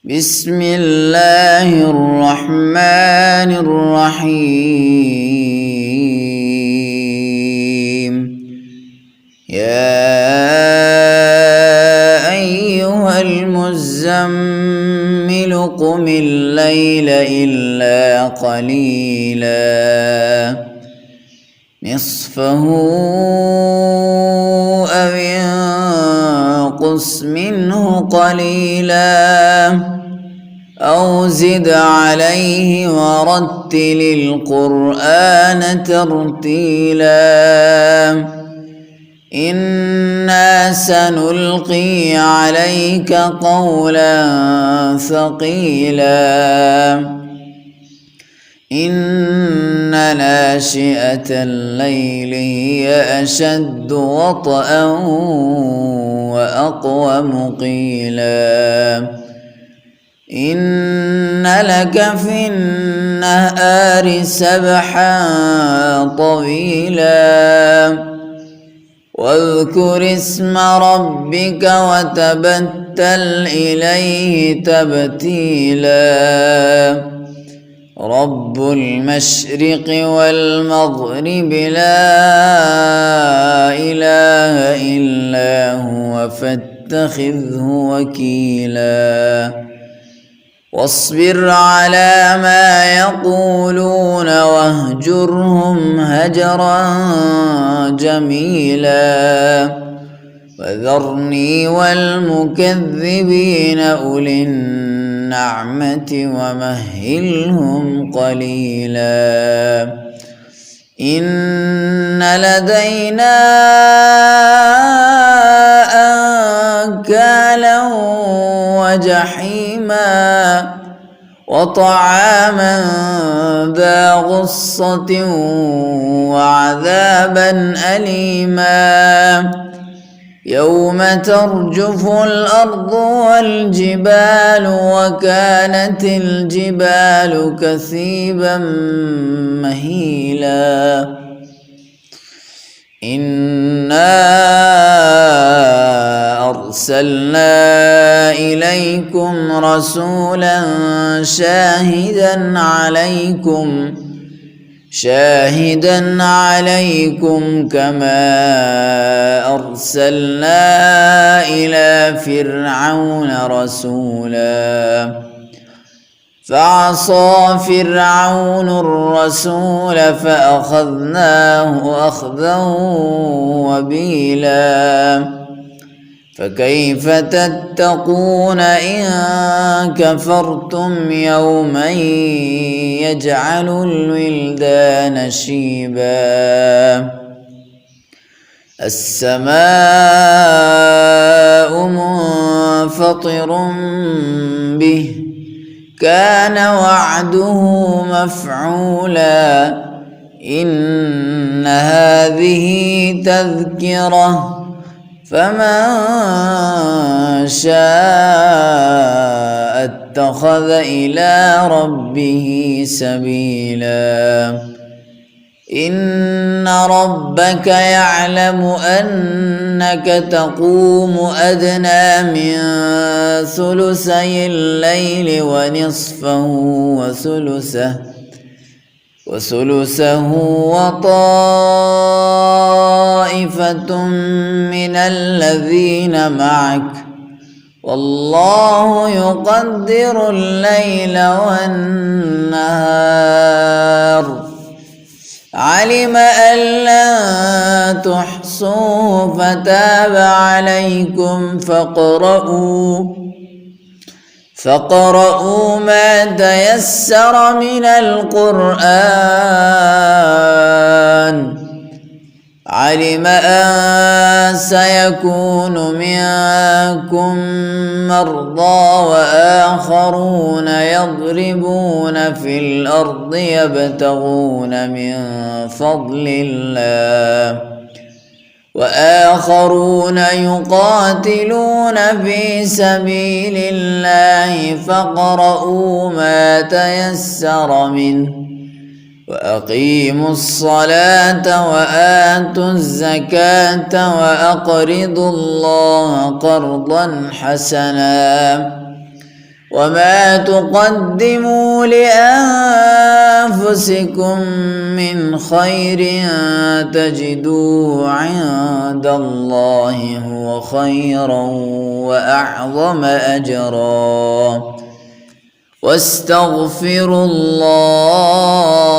بسم الله الرحمن الرحيم. يا أيها المزمل قم الليل إلا قليلا نصفه أو انقص منه قليلا أو زد عليه ورتل القرآن ترتيلا إنا سنلقي عليك قولا ثقيلا إن ناشئة الليل هي أشد وطئا وأقوم قيلا إن لك في النهار سبحا طويلا واذكر اسم ربك وتبتل إليه تبتيلا رب المشرق والمغرب لا إله إلا هو فاتخذه وكيلا واصبر على ما يقولون واهجرهم هجرا جميلا وذرني والمكذبين أولي النعمة ومهلهم قليلا إن لدينا أنكالا وجحيما وطعاما ذا غصة وعذابا أليما يوم ترجف الأرض والجبال وكانت الجبال كثيبا مهيلا إنا أرسلنا إليكم رسولا شاهدا عليكم كما أرسلنا إلى فرعون رسولا فعصى فرعون الرسول فأخذناه أخذا وبيلا فكيف تتقون إن كفرتم يوما يجعل الولدان شيبا السماء منفطر به كان وعده مفعولا إن هذه تذكرة فمن شاء اتخذ إلى ربه سبيلا إن ربك يعلم أنك تقوم أدنى من ثلثي الليل ونصفه وثلثه وطائفة من الذين معك والله يقدر الليل والنهار علم أن لن تحصوه فتاب عليكم فاقرؤوا ما تيسر من القرآن علم أن سيكون منكم مرضى وآخرون يضربون في الأرض يبتغون من فضل الله وآخرون يقاتلون في سبيل الله فاقرؤوا ما تيسر منه وأقيموا الصلاة وآتوا الزكاة وأقرضوا الله قرضا حسنا وما تقدموا لأنفسكم من خير تجدوه عند الله هو خيرا وأعظم أجرا واستغفروا الله